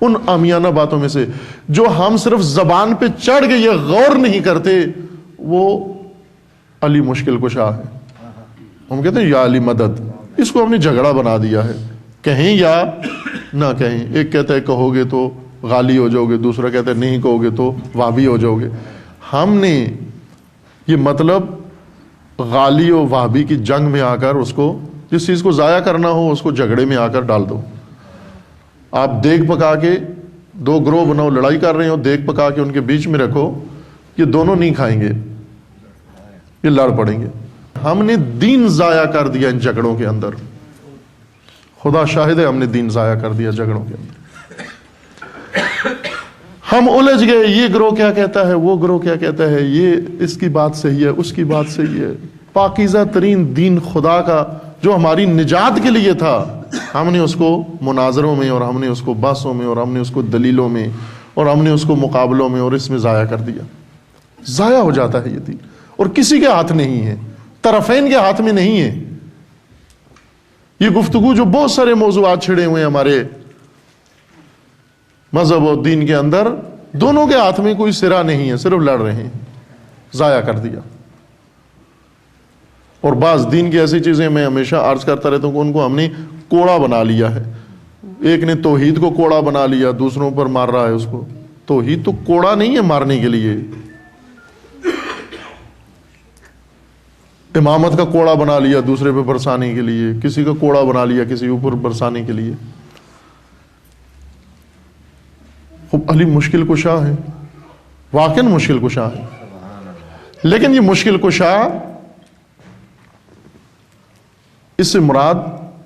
ان عامیانہ باتوں میں سے جو ہم صرف زبان پہ چڑھ کے یہ غور نہیں کرتے، وہ علی مشکل کشا ہے. ہم کہتے ہیں یا علی مدد، اس کو ہم نے جھگڑا بنا دیا ہے، کہیں یا نہ کہیں. ایک کہتا ہے کہو گے تو غالی ہو جاؤ گے، دوسرا کہتا ہے نہیں کہو گے تو وہابی ہو جاؤ گے. ہم نے یہ مطلب غالی و وہابی کی جنگ میں آ کر اس کو، جس چیز کو ضائع کرنا ہو اس کو جھگڑے میں آ کر ڈال دو. آپ دیگ پکا کے دو گروہ بناؤ، لڑائی کر رہے ہو، دیگ پکا کے ان کے بیچ میں رکھو، یہ دونوں نہیں کھائیں گے، یہ لڑ پڑیں گے. ہم نے دین ضائع کر دیا ان جھگڑوں کے اندر. خدا شاہد ہے ہم نے دین ضائع کر دیا جھگڑوں کے اندر. ہم الجھ گئے، یہ گروہ کیا کہتا ہے، وہ گروہ کیا کہتا ہے، یہ اس کی بات صحیح ہے، اس کی بات صحیح ہے. پاکیزہ ترین دین خدا کا جو ہماری نجات کے لیے تھا، ہم نے اس کو مناظروں میں، اور ہم نے اس کو بحثوں میں، اور ہم نے اس کو دلیلوں میں، اور ہم نے اس کو مقابلوں میں اور اس میں ضائع کر دیا. ضائع ہو جاتا ہے یہ دین، اور کسی کے ہاتھ نہیں ہے، طرفین کے ہاتھ میں نہیں ہے. یہ گفتگو جو بہت سارے موضوعات چھڑے ہوئے ہیں ہمارے مذہب اور دین کے اندر، دونوں کے ہاتھ میں کوئی سرا نہیں ہے، صرف لڑ رہے ہیں. ضائع کر دیا. اور بعض دین کی ایسی چیزیں میں ہمیشہ عرض کرتا رہتا ہوں کہ ان کو ہم نے کوڑا بنا لیا ہے. ایک نے توحید کو کوڑا بنا لیا، دوسروں پر مار رہا ہے اس کو. توحید تو کوڑا نہیں ہے مارنے کے لیے. امامت کا کوڑا بنا لیا دوسرے پہ برسانے کے لیے، کسی کا کوڑا بنا لیا کسی اوپر برسانے کے لیے. خوب علی مشکل کشا ہے، واقعاً مشکل کشا ہے. لیکن یہ مشکل کشا، اس سے مراد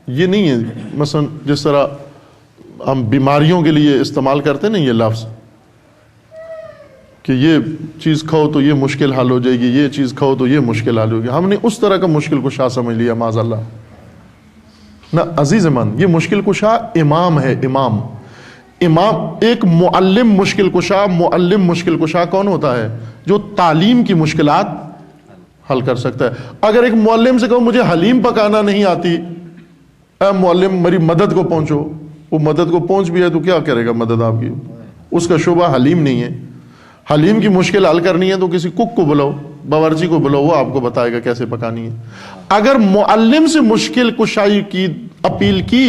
یہ نہیں ہے مثلا جس طرح ہم بیماریوں کے لیے استعمال کرتے ہیں نا یہ لفظ، کہ یہ چیز کھاؤ تو یہ مشکل حل ہو جائے گی، یہ چیز کھاؤ تو یہ مشکل حل ہوگی. ہم نے اس طرح کا مشکل کشا سمجھ لیا معاذ اللہ. نہ عزیز من، یہ مشکل کشا امام ہے. امام ایک معلم مشکل کشا. معلم مشکل کشا کون ہوتا ہے؟ جو تعلیم کی مشکلات حل کر سکتا ہے. اگر ایک معلم سے کہو مجھے حلیم پکانا نہیں آتی، اے معلم میری مدد کو پہنچو، وہ مدد کو پہنچ بھی ہے تو کیا کرے گا مدد آپ کی؟ اس کا شعبہ حلیم نہیں ہے. حلیم کی مشکل حل کرنی ہے تو کسی کک کو بلاؤ، باورچی کو بلاؤ، وہ آپ کو بتائے گا کیسے پکانی ہے. اگر معلم سے مشکل کشائی کی اپیل کی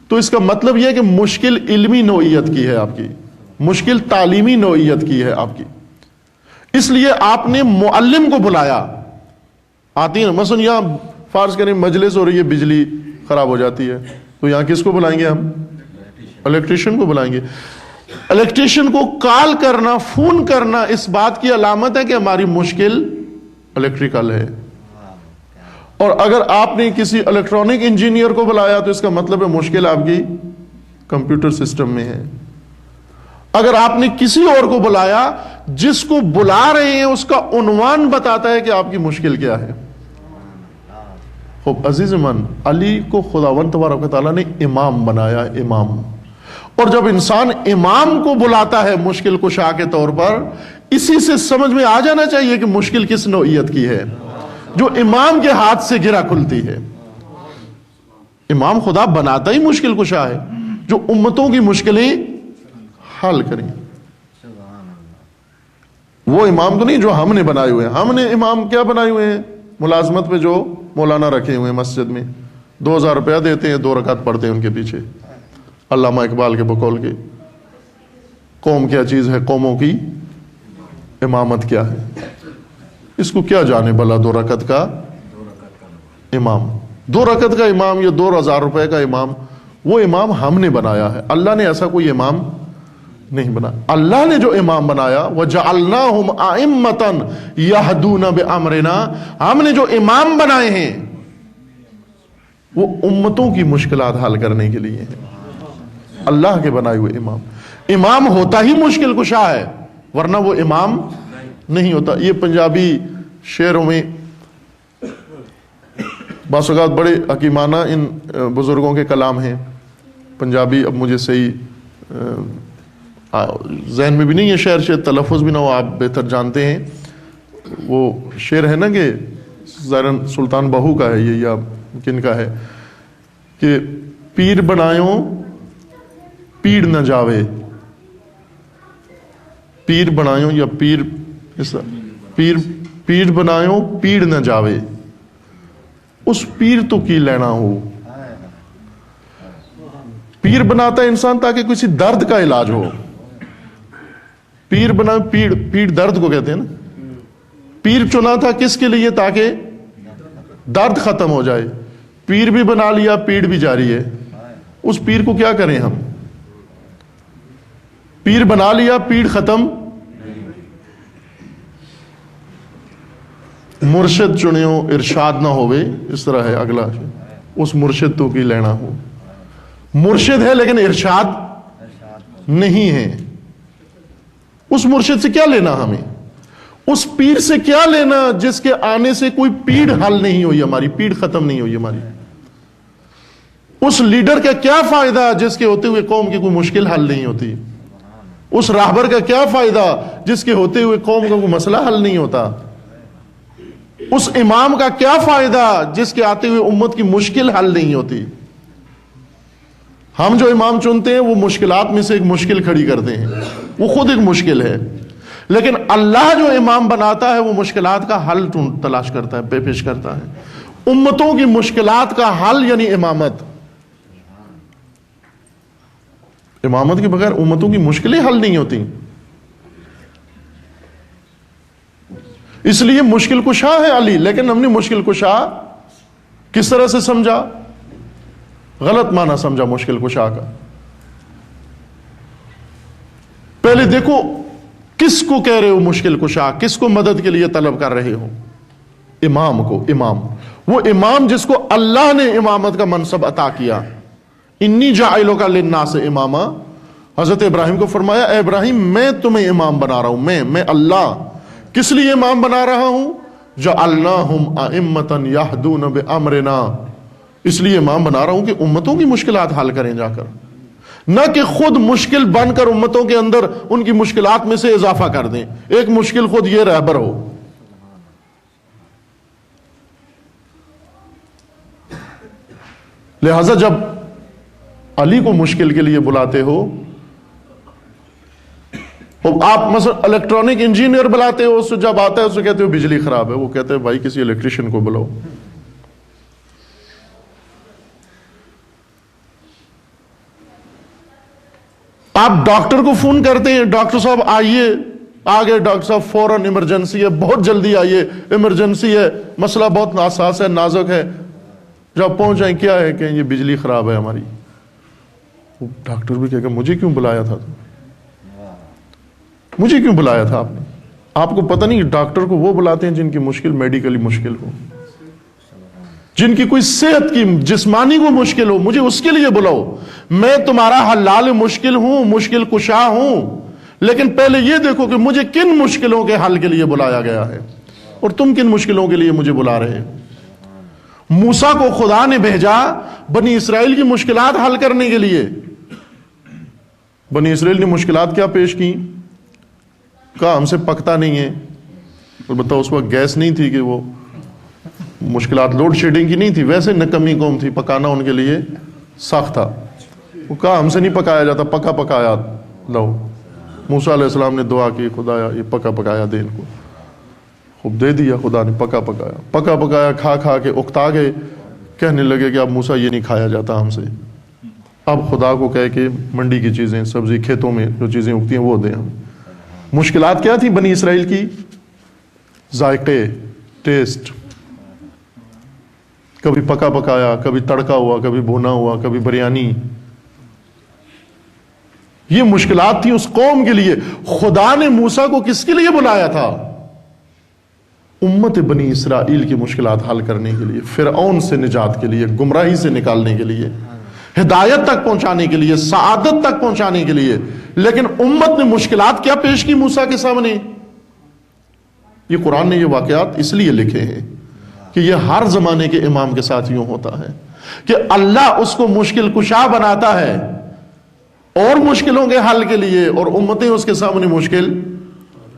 تو اس کا مطلب یہ ہے کہ مشکل علمی نوعیت کی ہے آپ کی، مشکل تعلیمی نوعیت کی ہے آپ کی. اس لیے آپ نے معلم کو بلایا. آتی ہے مثلا یہاں فرض کریں مجلس ہو رہی ہے، بجلی خراب ہو جاتی ہے تو یہاں کس کو بلائیں گے؟ ہم الیکٹریشین کو بلائیں گے. الیکٹریشین کو کال کرنا، فون کرنا اس بات کی علامت ہے کہ ہماری مشکل الیکٹریکل ہے. اور اگر آپ نے کسی الیکٹرانک انجینئر کو بلایا تو اس کا مطلب ہے مشکل آپ کی کمپیوٹر سسٹم میں ہے. اگر آپ نے کسی اور کو بلایا، جس کو بلا رہے ہیں اس کا عنوان بتاتا ہے کہ آپ کی مشکل کیا ہے. خوب عزیز من، علی کو خداوند تبارک و تعالیٰ نے امام بنایا. امام. اور جب انسان امام کو بلاتا ہے مشکل کشا کے طور پر، اسی سے سمجھ میں آ جانا چاہیے کہ مشکل کس نوعیت کی ہے، جو امام کے ہاتھ سے گرا کھلتی ہے. امام خدا بناتا ہی مشکل کشا ہے، جو امتوں کی مشکلیں حل کریں. وہ امام تو نہیں جو ہم نے بنائے ہوئے ہیں. ہم نے امام کیا بنائے ہوئے ہیں؟ ملازمت پہ جو مولانا رکھے ہوئے ہیں مسجد میں، 2000 روپیہ دیتے ہیں، 2 رکعت پڑھتے ہیں ان کے پیچھے. علامہ اقبال کے بقول کے قوم کیا چیز ہے، قوموں کی امامت کیا ہے، اس کو کیا جانے بلا 2 رکعت کا امام. 2 رکعت کا امام یا 2000 روپے کا امام، وہ امام ہم نے بنایا ہے. اللہ نے ایسا کوئی امام نہیں بنا. اللہ نے جو امام بنایا، وَجَعَلْنَاهُمْ أَئِمَّةً يَهْدُونَ بِأَمْرِنَا، ہم نے جو امام بنائے ہیں وہ امتوں کی مشکلات حل کرنے کے لیے ہیں. اللہ کے بنائے ہوئے امام. امام ہوتا ہی مشکل کشا ہے، ورنہ وہ امام نہیں ہوتا. یہ پنجابی شعروں میں بعض اوقات بڑے حکیمانہ ان بزرگوں کے کلام ہیں. پنجابی اب مجھے صحیح ذہن میں بھی نہیں ہے، شعر تلفظ بھی نہ ہو، آپ بہتر جانتے ہیں. وہ شعر ہے نا کہ ظاہراً سلطان بہو کا ہے یہ یا کن کا ہے، کہ پیر بنایوں پیڑ نہ جاوے، پیر بنایو یا پیر بنایو پیڑ نہ جاوے، اس پیر تو کی لینا ہو۔ پیر بناتا ہے انسان تاکہ کسی درد کا علاج ہو، پیر بنا پیڑ درد کو کہتے ہیں نا، پیر چنا تھا کس کے لیے؟ تاکہ درد ختم ہو جائے، پیر بھی بنا لیا پیڑ بھی جاری ہے، اس پیر کو کیا کریں ہم؟ پیر بنا لیا پیڑ ختم، مرشد چنیو ارشاد نہ ہوئے، اس طرح ہے اگلا، اس مرشد تو کی لینا ہو۔ مرشد ہے لیکن ارشاد نہیں ہے، اس مرشد سے کیا لینا ہمیں؟ اس پیر سے کیا لینا جس کے آنے سے کوئی پیڑ حل نہیں ہوئی ہماری، پیڑ ختم نہیں ہوئی ہماری؟ اس لیڈر کا کیا فائدہ جس کے ہوتے ہوئے قوم کی کوئی مشکل حل نہیں ہوتی؟ اس راہبر کا کیا فائدہ جس کے ہوتے ہوئے قوم کا کوئی مسئلہ حل نہیں ہوتا؟ اس امام کا کیا فائدہ جس کے آتے ہوئے امت کی مشکل حل نہیں ہوتی؟ ہم جو امام چنتے ہیں وہ مشکلات میں سے ایک مشکل کھڑی کرتے ہیں، وہ خود ایک مشکل ہے، لیکن اللہ جو امام بناتا ہے وہ مشکلات کا حل تلاش کرتا ہے، پیش کرتا ہے۔ امتوں کی مشکلات کا حل یعنی امامت، امامت کے بغیر امتوں کی مشکلیں حل نہیں ہوتی۔ اس لیے مشکل کشا ہے علی، لیکن ہم نے مشکل کشا کس طرح سے سمجھا؟ غلط معنی سمجھا مشکل کشا کا۔ پہلے دیکھو کس کو کہہ رہے ہو مشکل کشا، کس کو مدد کے لیے طلب کر رہے ہو؟ امام کو، امام، وہ امام جس کو اللہ نے امامت کا منصب عطا کیا۔ انی جاعلک للناس اماما، حضرت ابراہیم کو فرمایا اے ابراہیم میں تمہیں امام بنا رہا ہوں، میں اللہ کس لیے امام بنا رہا ہوں؟ جعلناہم ائمۃ یہدون بامرنا، اس لیے امام بنا رہا ہوں کہ امتوں کی مشکلات حل کریں جا کر، نہ کہ خود مشکل بن کر امتوں کے اندر ان کی مشکلات میں سے اضافہ کر دیں، ایک مشکل خود یہ رہبر ہو۔ لہذا جب علی کو مشکل کے لیے بلاتے ہو، آپ مثلا الیکٹرانک انجینئر بلاتے ہو، اس سے جب آتا ہے اس سے کہتے ہو بجلی خراب ہے، وہ کہتے ہیں بھائی کسی الیکٹریشین کو بلاؤ۔ آپ ڈاکٹر کو فون کرتے ہیں، ڈاکٹر صاحب آئیے، آگے ڈاکٹر صاحب فوراً ایمرجنسی ہے، بہت جلدی آئیے، ایمرجنسی ہے، مسئلہ بہت حساس ہے، نازک ہے۔ جب پہنچ جائیں کیا ہے کہ یہ بجلی خراب ہے ہماری، ڈاکٹر بھی کہے گا مجھے کیوں بلایا تھا، مجھے کیوں بلایا تھا آپ نے؟ آپ کو پتہ نہیں ڈاکٹر کو وہ بلاتے ہیں جن کی مشکل میڈیکلی مشکل ہو، جن کی کوئی صحت کی جسمانی کو مشکل ہو، مجھے اس کے لیے بلاؤ۔ میں تمہارا حلال مشکل ہوں، مشکل کشا ہوں، لیکن پہلے یہ دیکھو کہ مجھے کن مشکلوں کے حل کے لیے بلایا گیا ہے اور تم کن مشکلوں کے لیے مجھے بلا رہے ہیں۔ موسیٰ کو خدا نے بھیجا بنی اسرائیل کی مشکلات حل کرنے کے لیے۔ بنی اسرائیل نے مشکلات کیا پیش کی؟ کہا ہم سے پکتا نہیں ہے، البتہ اس وقت گیس نہیں تھی کہ وہ مشکلات لوڈ شیڈنگ کی نہیں تھی، ویسے نکمی قوم تھی، پکانا ان کے لیے سخت تھا۔ وہ کہا ہم سے نہیں پکایا جاتا، پکا پکایا لو۔ موسیٰ علیہ السلام نے دعا کی خدایا یہ پکا پکایا دے ان کو، خوب دے دیا خدا نے، پکا پکایا، پکا پکایا کھا کھا کے اکتا گئے، کہنے لگے کہ اب موسیٰ یہ نہیں کھایا جاتا ہم سے، اب خدا کو کہے کہ منڈی کی چیزیں، سبزی کھیتوں میں جو چیزیں اگتی ہیں وہ دیں ہم۔ مشکلات کیا تھی بنی اسرائیل کی؟ ذائقے، ٹیسٹ، کبھی پکا پکایا، کبھی تڑکا ہوا، کبھی بھونا ہوا، کبھی بریانی۔ یہ مشکلات تھی اس قوم کے لیے۔ خدا نے موسیٰ کو کس کے لیے بلایا تھا؟ امت بنی اسرائیل کی مشکلات حل کرنے کے لیے، فرعون سے نجات کے لیے، گمراہی سے نکالنے کے لیے، ہدایت تک پہنچانے کے لیے، سعادت تک پہنچانے کے لیے۔ لیکن امت نے مشکلات کیا پیش کی موسیٰ کے سامنے؟ یہ قرآن نے یہ واقعات اس لیے لکھے ہیں کہ یہ ہر زمانے کے امام کے ساتھ یوں ہوتا ہے کہ اللہ اس کو مشکل کشا بناتا ہے اور مشکلوں کے حل کے لیے، اور امتیں اس کے سامنے مشکل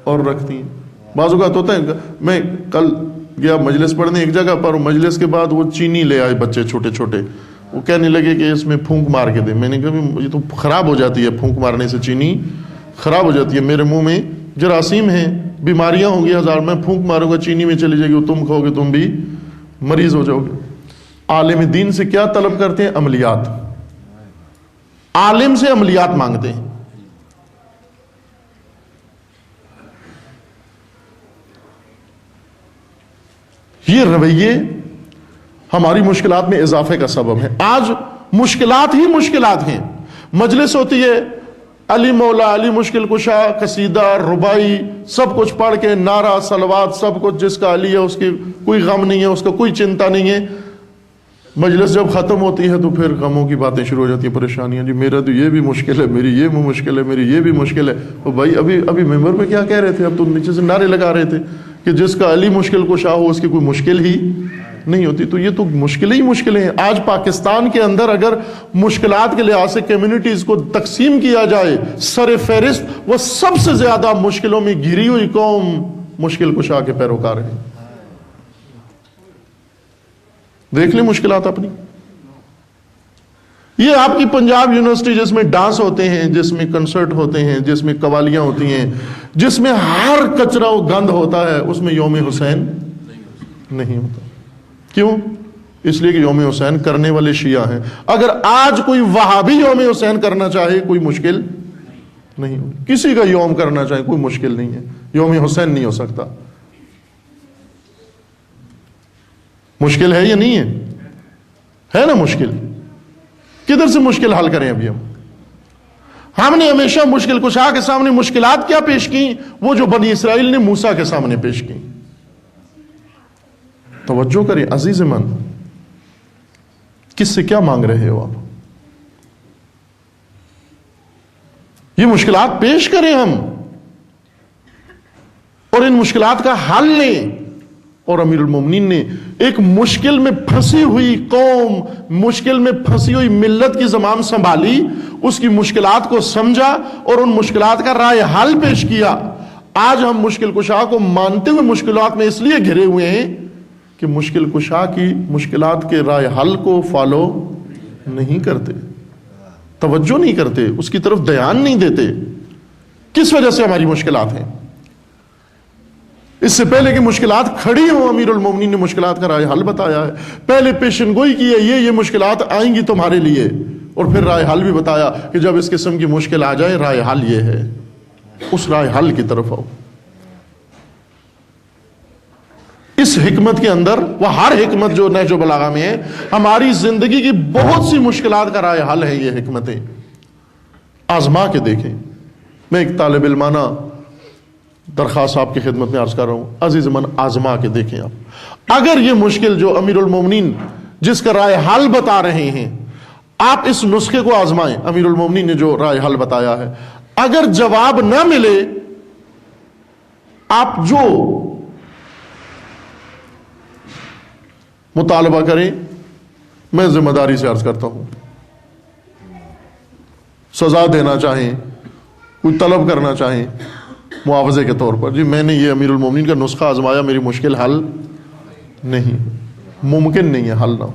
اور رکھتی ہیں۔ بعض اوقات ہوتا ہے، میں کل گیا مجلس پڑھنے ایک جگہ پر، مجلس کے بعد وہ چینی لے آئے بچے چھوٹے چھوٹے، وہ کہنے لگے کہ اس میں پھونک مار کے دے. میں نے کہا یہ تو خراب ہو جاتی ہے، پھونک مارنے سے چینی خراب ہو جاتی ہے، میرے منہ میں جراثیم ہیں، بیماریاں ہوں گی ہزار، میں پھونک ماروں گا چینی میں چلی جائے گی، تم کھاؤ گے تم بھی مریض ہو جاؤ گے. عالم دین سے کیا طلب کرتے ہیں؟ عملیات. عالم سے عملیات مانگتے ہیں. یہ رویے ہماری مشکلات میں اضافے کا سبب ہے. آج مشکلات ہی مشکلات ہیں. مجلس ہوتی ہے، علی مولا علی مشکل کشا، قصیدہ ربائی سب کچھ پڑھ کے نعرہ صلوات سب کچھ، جس کا علی ہے اس کی کوئی غم نہیں ہے، اس کا کوئی چنتا نہیں ہے. مجلس جب ختم ہوتی ہے تو پھر غموں کی باتیں شروع ہو جاتی ہیں، پریشانیاں. جی میرا تو یہ بھی مشکل ہے، میری یہ مشکل ہے، میری یہ بھی مشکل ہے. تو بھائی ابھی ممبر پہ کیا کہہ رہے تھے؟ اب تو نیچے سے نعرے لگا رہے تھے کہ جس کا علی مشکل کشا ہو اس کی کوئی مشکل ہی نہیں ہوتی. تو یہ تو مشکلیں ہی مشکلیں ہیں. آج پاکستان کے اندر اگر مشکلات کے لحاظ سے کمیونٹیز کو تقسیم کیا جائے، سر فہرست وہ سب سے زیادہ مشکلوں میں گھری ہوئی قوم مشکل کشا کے پیروکار ہیں. دیکھ لیں مشکلات اپنی. یہ آپ کی پنجاب یونیورسٹی جس میں ڈانس ہوتے ہیں، جس میں کنسرٹ ہوتے ہیں، جس میں قوالیاں ہوتی ہیں، جس میں ہر کچرا و گند ہوتا ہے، اس میں یوم حسین نہیں ہوتا. کیوں؟ اس لیے کہ یوم حسین کرنے والے شیعہ ہیں. اگر آج کوئی وہابی یوم حسین کرنا چاہے کوئی مشکل نہیں ہوگی. کسی کا یوم کرنا چاہے کوئی مشکل نہیں ہے. یوم حسین نہیں ہو سکتا. مشکل ہے یا نہیں ہے نا مشکل. کدھر سے مشکل حل کریں؟ ابھی ہم نے ہمیشہ مشکل کشا کے سامنے مشکلات کیا پیش کی؟ وہ جو بنی اسرائیل نے موسیٰ کے سامنے پیش کی. توجہ کریں عزیز من، کس سے کیا مانگ رہے ہو آپ؟ یہ مشکلات پیش کریں ہم اور ان مشکلات کا حل لیں. اور امیر المومنین نے ایک مشکل میں پھنسی ہوئی قوم، مشکل میں پھنسی ہوئی ملت کی زمام سنبھالی، اس کی مشکلات کو سمجھا اور ان مشکلات کا رائے حل پیش کیا. آج ہم مشکل کشا کو مانتے ہوئے مشکلات میں اس لیے گھرے ہوئے ہیں کہ مشکل کشا کی مشکلات کے رائے حل کو فالو نہیں کرتے، توجہ نہیں کرتے، اس کی طرف دھیان نہیں دیتے. کس وجہ سے ہماری مشکلات ہیں؟ اس سے پہلے کہ مشکلات کھڑی ہوں امیر المومنین نے مشکلات کا رائے حل بتایا ہے. پہلے پیشن گوئی کی ہے یہ مشکلات آئیں گی تمہارے لیے، اور پھر رائے حل بھی بتایا کہ جب اس قسم کی مشکل آ جائے رائے حل یہ ہے، اس رائے حل کی طرف آؤ. اس حکمت کے اندر وہ ہر حکمت جو نہج و بلاغہ میں ہے، ہماری زندگی کی بہت سی مشکلات کا رائے حل ہے. یہ حکمتیں آزما کے دیکھیں. میں ایک طالب علمانہ درخواست آپ کی خدمت میں عرض کر رہا ہوں، عزیز من آزما کے دیکھیں آپ. اگر یہ مشکل جو امیر المومنین جس کا رائے حل بتا رہے ہیں، آپ اس نسخے کو آزمائیں. امیر المومنین نے جو رائے حل بتایا ہے، اگر جواب نہ ملے، آپ جو مطالبہ کریں، میں ذمہ داری سے عرض کرتا ہوں، سزا دینا چاہیں، کوئی طلب کرنا چاہیں معاوضے کے طور پر، جی میں نے یہ امیر المومنین کا نسخہ آزمایا، میری مشکل حل نہیں، ممکن نہیں ہے حل نہ ہو.